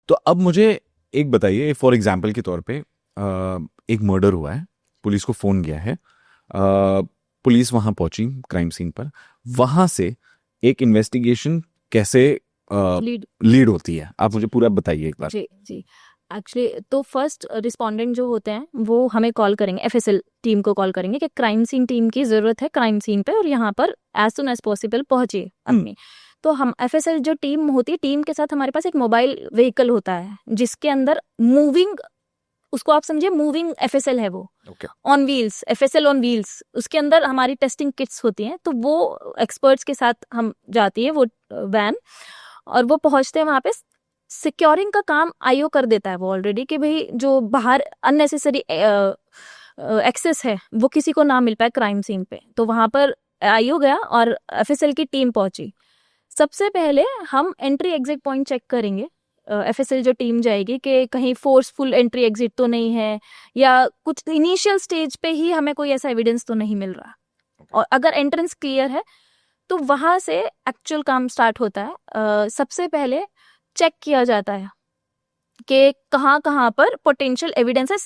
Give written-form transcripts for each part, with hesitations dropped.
तो अब मुझे एक बताइए, फॉर एग्जाम्पल के तौर पे एक मर्डर हुआ है, पुलिस को फोन गया है, पुलिस वहां पहुंची क्राइम सीन पर, वहां से एक इन्वेस्टिगेशन कैसे लीड होती है, आप मुझे पूरा बताइए एक बार। जी जी, एक्चुअली तो फर्स्ट रिस्पोंडेंट जो होते हैं वो हमें कॉल करेंगे, एफएसएल टीम को कॉल करेंगे कि क्राइम सीन टीम की ज़रूरत है क्राइम सीन पे और यहाँ पर एज सुन एज पॉसिबल पहुँचे अपनी। तो हम एफएसएल जो टीम होती है, टीम के साथ हमारे पास एक मोबाइल व्हीकल होता है जिसके अंदर मूविंग, उसको आप समझिए मूविंग एफएसएल है वो, on wheels, FSL on wheels. उसके अंदर हमारी टेस्टिंग किट्स होती हैं, तो वो एक्सपर्ट्स के साथ हम जाती है वो वैन, और वो पहुंचते हैं वहाँ पे। सिक्योरिंग का काम आईओ कर देता है वो ऑलरेडी, कि भाई जो बाहर अननेसेसरी एक्सेस है वो किसी को ना मिल पाए क्राइम सीन पे। तो वहाँ पर आईओ गया और एफएसएल की टीम पहुंची। सबसे पहले हम एंट्री एग्जिट पॉइंट चेक करेंगे, एफएसएल जो टीम जाएगी कि कहीं फोर्सफुल एंट्री एग्जिट तो नहीं है, या कुछ इनिशियल स्टेज पे ही हमें कोई ऐसा एविडेंस तो नहीं मिल रहा। और अगर एंट्रेंस क्लियर है तो वहां से एक्चुअल काम स्टार्ट होता है। सबसे पहले चेक किया जाता है कि कहाँ कहाँ पर पोटेंशियल एविडेंस है,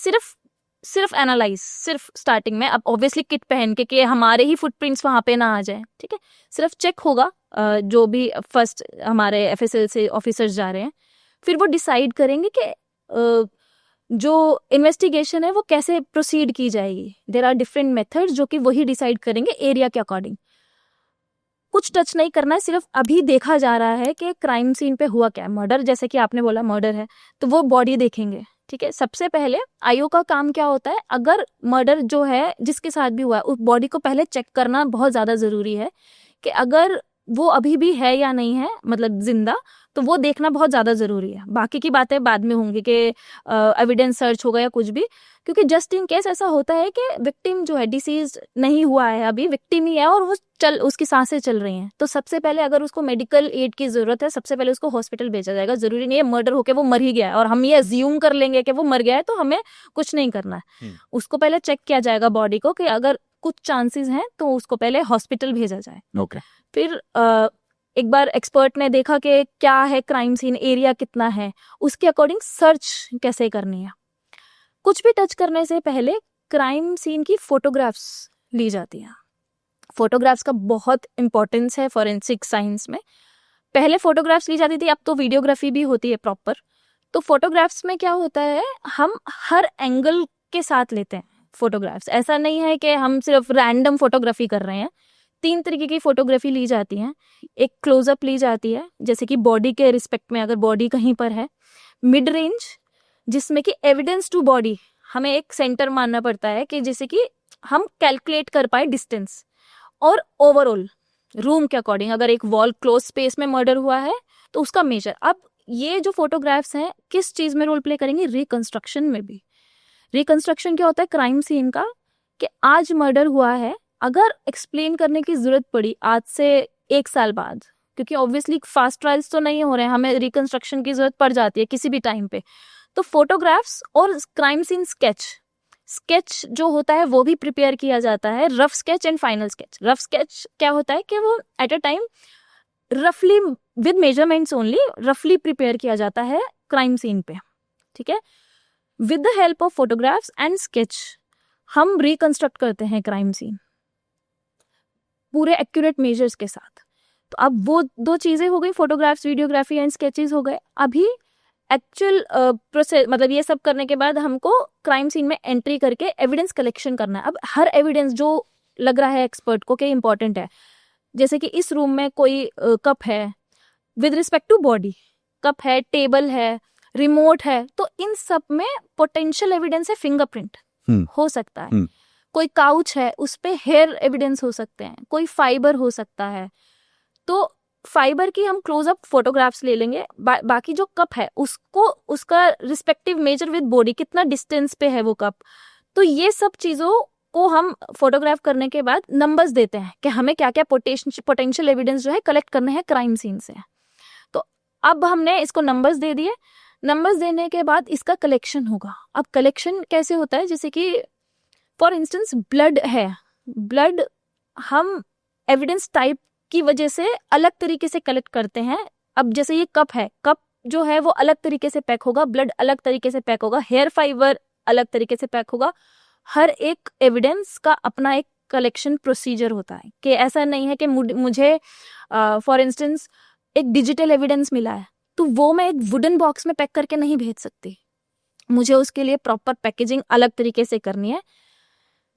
सिर्फ एनालाइज, सिर्फ स्टार्टिंग में। अब ऑब्वियसली किट पहन के कि हमारे ही फुटप्रिंट्स वहां पे ना आ जाए, ठीक है, सिर्फ चेक होगा जो भी फर्स्ट हमारे एफएसएल से ऑफिसर्स जा रहे हैं। फिर वो डिसाइड करेंगे कि जो इन्वेस्टिगेशन है वो कैसे प्रोसीड की जाएगी। देयर आर डिफरेंट मेथड्स जो कि वही डिसाइड करेंगे एरिया के अकॉर्डिंग। कुछ टच नहीं करना है, सिर्फ अभी देखा जा रहा है कि क्राइम सीन पे हुआ क्या है। मर्डर, जैसे कि आपने बोला मर्डर है, तो वो बॉडी देखेंगे, ठीक है। सबसे पहले आईओ का काम क्या होता है, अगर मर्डर जो है जिसके साथ भी हुआ है उस बॉडी को पहले चेक करना बहुत ज़्यादा ज़रूरी है कि अगर वो अभी भी है या नहीं है, मतलब जिंदा, तो वो देखना बहुत ज़्यादा ज़रूरी है। बाकी की बातें बाद में होंगी कि एविडेंस सर्च होगा या कुछ भी, क्योंकि जस्ट इन केस ऐसा होता है कि विक्टिम जो है डिसीज नहीं हुआ है, अभी विक्टिम ही है और वो उसकी सांसें चल रही हैं, तो सबसे पहले अगर उसको मेडिकल एड की ज़रूरत है, सबसे पहले उसको हॉस्पिटल भेजा जाएगा। ज़रूरी नहीं है मर्डर होकर वो मर ही गया है और हम ये अज्यूम कर लेंगे कि वो मर गया है तो हमें कुछ नहीं करना है। उसको पहले चेक किया जाएगा बॉडी को, कि अगर कुछ चांसेस हैं तो उसको पहले हॉस्पिटल भेजा जाए। ओके। फिर एक बार एक्सपर्ट ने देखा कि क्या है क्राइम सीन, एरिया कितना है, उसके अकॉर्डिंग सर्च कैसे करनी है। कुछ भी टच करने से पहले क्राइम सीन की फोटोग्राफ्स ली जाती हैं। फोटोग्राफ्स का बहुत इंपॉर्टेंस है फॉरेंसिक साइंस में। पहले फोटोग्राफ्स ली जाती थी, अब तो वीडियोग्राफी भी होती है प्रॉपर। तो फोटोग्राफ्स में क्या होता है, हम हर एंगल के साथ लेते हैं फोटोग्राफ्स। ऐसा नहीं है कि हम सिर्फ रैंडम फोटोग्राफी कर रहे हैं। 3 तरीके की फोटोग्राफी ली जाती है। एक क्लोजअप ली जाती है, जैसे कि बॉडी के रिस्पेक्ट में, अगर बॉडी कहीं पर है। मिड रेंज, जिसमें कि एविडेंस टू बॉडी, हमें एक सेंटर मानना पड़ता है कि जैसे कि हम कैलकुलेट कर पाए डिस्टेंस। और ओवरऑल रूम के अकॉर्डिंग, अगर एक वॉल क्लोज स्पेस में मर्डर हुआ है तो उसका मेजर। अब ये जो फोटोग्राफ्स हैं किस चीज में रोल प्ले करेंगे, रिकंस्ट्रक्शन में भी। रिकंस्ट्रक्शन क्या होता है क्राइम सीन का, कि आज मर्डर हुआ है, अगर एक्सप्लेन करने की जरूरत पड़ी आज से 1 साल बाद, क्योंकि ऑब्वियसली फास्ट ट्रायल्स तो नहीं हो रहे हैं, हमें रिकंस्ट्रक्शन की जरूरत पड़ जाती है किसी भी टाइम पे, तो फोटोग्राफ्स और क्राइम सीन स्केच जो होता है वो भी प्रिपेयर किया जाता है। Rough sketch and final sketch. Rough sketch क्या होता है कि वो एट अ टाइम रफली विद मेजरमेंट्स ओनली रफली प्रिपेयर किया जाता है क्राइम सीन पे, ठीक है। With the help of photographs and sketch हम रिकंस्ट्रक्ट करते हैं क्राइम सीन पूरे एक्यूरेट मेजर्स के साथ। तो अब वो 2 चीजें हो गई, फोटोग्राफ्स, वीडियोग्राफी एंड स्केचेस हो गए। अभी एक्चुअल प्रोसेस, मतलब ये सब करने के बाद हमको क्राइम सीन में एंट्री करके एविडेंस कलेक्शन करना है। अब हर एविडेंस जो लग रहा है एक्सपर्ट को कि इंपॉर्टेंट है, जैसे कि इस रूम में कोई कप है, with respect to body cup है, टेबल है, रिमोट है, तो इन सब में पोटेंशियल एविडेंस है फिंगरप्रिंट हो सकता है। कोई काउच है, उस पे हेयर एविडेंस हो सकते हैं, कोई फाइबर हो सकता है। तो फाइबर की हम क्लोजअप फोटोग्राफ्स ले लेंगे। बाकी जो कप है उसको, उसका रिस्पेक्टिव मेजर विद बॉडी, कितना डिस्टेंस पे है वो कप। तो ये सब चीजों को हम फोटोग्राफ करने के बाद नंबर्स देते हैं कि हमें क्या क्या पोटेंशियल एविडेंस जो है कलेक्ट करने हैं क्राइम सीन से। तो अब हमने इसको नंबर्स दे दिए। नंबर्स देने के बाद इसका कलेक्शन होगा। अब कलेक्शन कैसे होता है, जैसे कि फॉर इंस्टेंस ब्लड है, ब्लड हम एविडेंस टाइप की वजह से अलग तरीके से कलेक्ट करते हैं। अब जैसे ये कप है, कप जो है वो अलग तरीके से पैक होगा, ब्लड अलग तरीके से पैक होगा, हेयर फाइबर अलग तरीके से पैक होगा। हर एक एविडेंस का अपना एक कलेक्शन प्रोसीजर होता है कि ऐसा नहीं है कि मुझे फॉर इंस्टेंस एक डिजिटल एविडेंस मिला है तो वो मैं एक वुडन बॉक्स में पैक करके नहीं भेज सकती, मुझे उसके लिए प्रॉपर पैकेजिंग अलग तरीके से करनी है।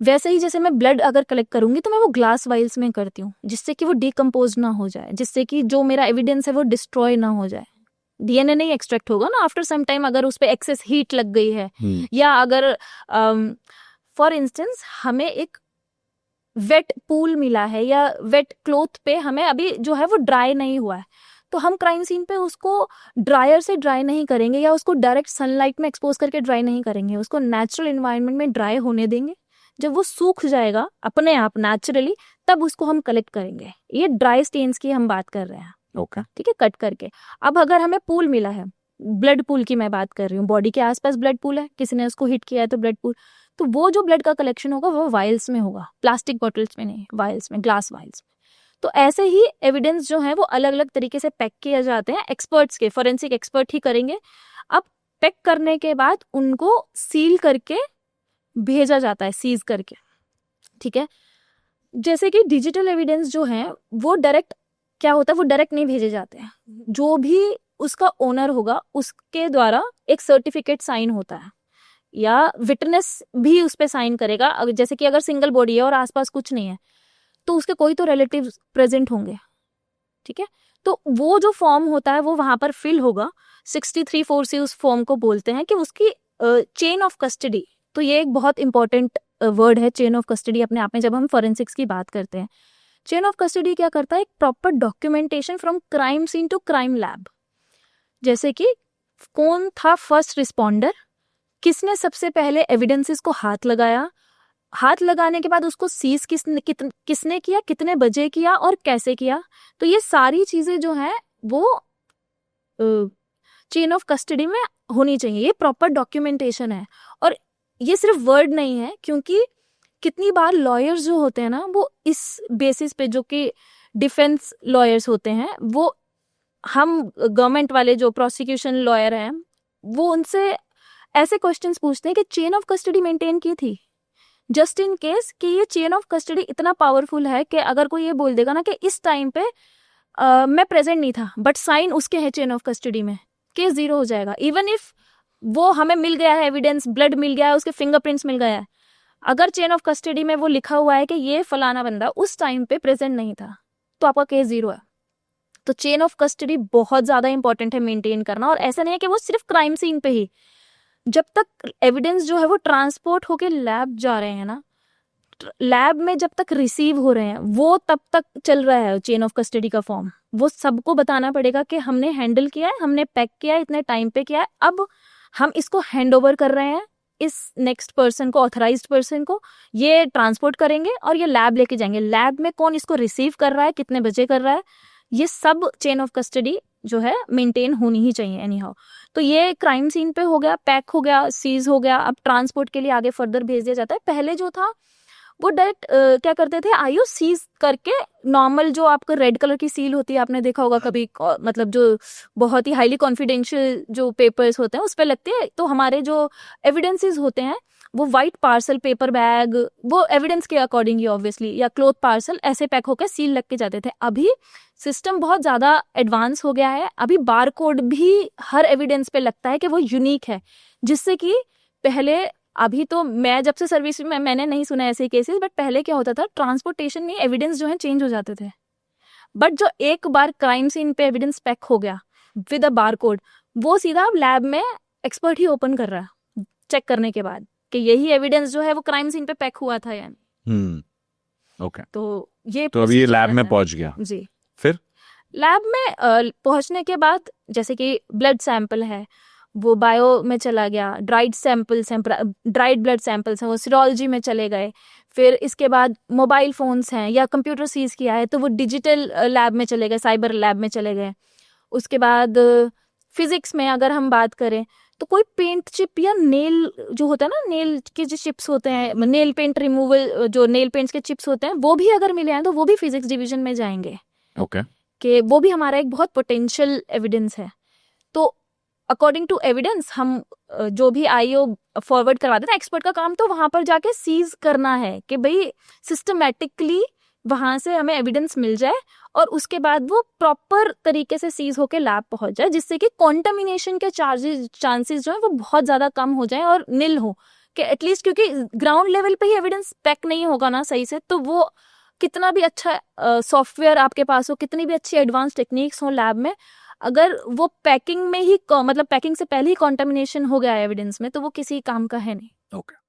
वैसे ही जैसे मैं ब्लड अगर कलेक्ट करूंगी तो मैं वो ग्लास वाइल्स में करती हूँ जिससे कि वो डिकम्पोज ना हो जाए, जिससे कि जो मेरा एविडेंस है वो डिस्ट्रॉय ना हो जाए। डीएनए नहीं एक्सट्रैक्ट होगा ना आफ्टर सम टाइम अगर उस पर एक्सेस हीट लग गई है, या अगर फॉर इंस्टेंस हमें एक वेट पूल मिला है या वेट क्लोथ पे हमें अभी जो है वो ड्राई नहीं हुआ है, तो हम क्राइम सीन पे उसको ड्रायर से ड्राई नहीं करेंगे या उसको डायरेक्ट सनलाइट में एक्सपोज करके ड्राई नहीं करेंगे, उसको नेचुरल एनवायरनमेंट में ड्राई होने देंगे। जब वो सूख जाएगा अपने आप नेचुरली तब उसको हम कलेक्ट करेंगे। ये ड्राई स्टेन्स की हम बात कर रहे हैं, ओके ठीक है, कट करके। अब अगर हमें पूल मिला है, ब्लड पूल की मैं बात कर रही हूँ, बॉडी के आसपास ब्लड पूल है, किसी ने उसको हिट किया है तो ब्लड पूल, तो वो जो ब्लड का कलेक्शन होगा वो वाइल्स में होगा, प्लास्टिक बॉटल्स में नहीं, वाइल्स में, ग्लास वाइल्स में। तो ऐसे ही एविडेंस जो है वो अलग अलग तरीके से पैक किए जाते हैं, एक्सपर्ट्स के, फॉरेंसिक एक्सपर्ट ही करेंगे। अब पैक करने के बाद उनको सील करके भेजा जाता है, सीज करके, ठीक है। जैसे कि डिजिटल एविडेंस जो है वो डायरेक्ट क्या होता है, वो डायरेक्ट नहीं भेजे जाते हैं, जो भी उसका ओनर होगा उसके द्वारा एक सर्टिफिकेट साइन होता है या विटनेस भी उस पर साइन करेगा। जैसे कि अगर सिंगल बॉडी है और आसपास कुछ नहीं है तो उसके कोई तो रिलेटिव प्रेजेंट होंगे, ठीक है। तो वो जो फॉर्म होता है वो वहां पर फिल होगा। 63(4) उस फॉर्म को बोलते हैं कि उसकी चेन ऑफ कस्टडी। तो ये एक बहुत इंपॉर्टेंट वर्ड है चेन ऑफ कस्टडी अपने आप में, जब हम फॉरेंसिक्स की बात करते हैं। चेन ऑफ कस्टडी क्या करता है, एक proper documentation from crime scene to crime lab. जैसे कि कौन था फर्स्ट रिस्पॉन्डर, किसने सबसे पहले एविडेंसेस को हाथ लगाया, हाथ लगाने के बाद उसको सीज किसने किया, कितने बजे किया और कैसे किया। तो ये सारी चीजें जो है वो चेन ऑफ कस्टडी में होनी चाहिए, ये प्रॉपर डॉक्यूमेंटेशन है। और ये सिर्फ वर्ड नहीं है, क्योंकि कितनी बार लॉयर्स जो होते हैं ना वो इस बेसिस पे, जो कि डिफेंस लॉयर्स होते हैं, वो हम गवर्नमेंट वाले जो प्रोसिक्यूशन लॉयर हैं वो उनसे ऐसे क्वेश्चंस पूछते हैं कि चेन ऑफ कस्टडी मेंटेन की थी, जस्ट इन केस कि ये चेन ऑफ कस्टडी इतना पावरफुल है कि अगर कोई ये बोल देगा ना कि इस टाइम पे मैं प्रेजेंट नहीं था बट साइन उसके है चेन ऑफ कस्टडी में, केस 0 हो जाएगा। इवन इफ वो हमें मिल गया है एविडेंस, ब्लड मिल गया है, उसके फिंगरप्रिंट्स मिल गया है, अगर चेन ऑफ कस्टडी में वो लिखा हुआ है कि ये फलाना बंदा उस टाइम पे प्रेजेंट नहीं था तो आपका केस 0 है। तो चेन ऑफ कस्टडी बहुत ज्यादा इंपॉर्टेंट है मेंटेन करना। और ऐसा नहीं है कि वो सिर्फ क्राइम सीन पे ही, जब तक एविडेंस जो है वो ट्रांसपोर्ट होके लैब जा रहे हैं ना, लैब में जब तक रिसीव हो रहे हैं वो तब तक चल रहा है चेन ऑफ कस्टडी का फॉर्म। वो सबको बताना पड़ेगा कि हमने हैंडल किया है, हमने पैक किया है, इतने टाइम पे किया है, अब हम इसको हैंड ओवर कर रहे हैं इस नेक्स्ट पर्सन को, ऑथराइज्ड पर्सन को, ये ट्रांसपोर्ट करेंगे और ये लैब लेके जाएंगे। लैब में कौन इसको रिसीव कर रहा है, कितने बजे कर रहा है, ये सब चेन ऑफ कस्टडी जो है मेंटेन होनी ही चाहिए एनी हाउ। तो ये क्राइम सीन पे हो गया, पैक हो गया, सीज हो गया, अब ट्रांसपोर्ट के लिए आगे फर्दर भेज दिया जाता है। पहले जो था वो डायरेक्ट क्या करते थे, आईओ सीज करके, नॉर्मल जो आपका रेड कलर की सील होती है आपने देखा होगा कभी, मतलब जो बहुत ही हाईली कॉन्फिडेंशियल जो पेपर्स होते हैं उस पर लगते हैं। तो हमारे जो एविडेंसेस होते हैं वो वाइट पार्सल, पेपर बैग, वो एविडेंस के अकॉर्डिंग ही ऑब्वियसली, या क्लोथ पार्सल, ऐसे पैक होकर सील लग के जाते थे। अभी सिस्टम बहुत ज्यादा एडवांस हो गया है, अभी बार कोड भी हर एविडेंस पे लगता है कि वो यूनिक है, जिससे कि पहले, अभी तो मैं जब से सर्विस में मैंने नहीं सुना ऐसे केसेस, बट पहले क्या होता था, ट्रांसपोर्टेशन में एविडेंस जो है चेंज हो जाते थे। बट जो एक बार क्राइम सीन पे एविडेंस पैक हो गया विद अ बार कोड, वो सीधा लैब में एक्सपर्ट ही ओपन कर रहा है चेक करने के बाद कि यही एविडेंस जो है वो क्राइम सीन पे पैक हुआ था यानी। ओके। तो ये तो अभी ये लैब में पहुंच गया जी। फिर लैब में पहुंचने के बाद जैसे कि ब्लड सैंपल है वो बायो में चला गया, ड्राइड ब्लड सैंपल्स हैं वो सीरोलॉजी में चले गए। फिर इसके बाद मोबाइल फोन्स हैं या कंप्यूटर सीज किया है तो वो डिजिटल लैब में चले गए, साइबर लैब में चले गए। उसके बाद फिजिक्स में अगर हम बात करें तो कोई पेंट चिप या नेल जो होता है ना, नेल के जो चिप्स होते हैं, नेल पेंट रिमूवल, जो नेल पेंट्स के चिप्स होते हैं, वो भी अगर मिले हैं तो वो भी फिजिक्स डिवीजन में जाएंगे। ओके। कि वो भी हमारा एक बहुत पोटेंशियल एविडेंस है। तो अकॉर्डिंग टू एविडेंस हम जो भी आईओ फॉरवर्ड करवाते हैं, एक्सपर्ट का काम तो वहां पर जाके सीज करना है कि भाई सिस्टमेटिकली वहां से हमें एविडेंस मिल जाए और उसके बाद वो प्रॉपर तरीके से सीज होके लैब पहुंच जाए, जिससे कि कॉन्टामिनेशन के चांसेस जो है वो बहुत ज्यादा कम हो जाए और निल हो, कि एटलीस्ट, क्योंकि ग्राउंड लेवल पे ही एविडेंस पैक नहीं होगा ना सही से, तो वो कितना भी अच्छा सॉफ्टवेयर आपके पास हो, कितनी भी अच्छी एडवांस टेक्निक्स हो लैब में, अगर वो पैकिंग में ही मतलब पैकिंग से पहले ही कॉन्टामिनेशन हो गया एविडेंस में, तो वो किसी काम का है नहीं। ओके।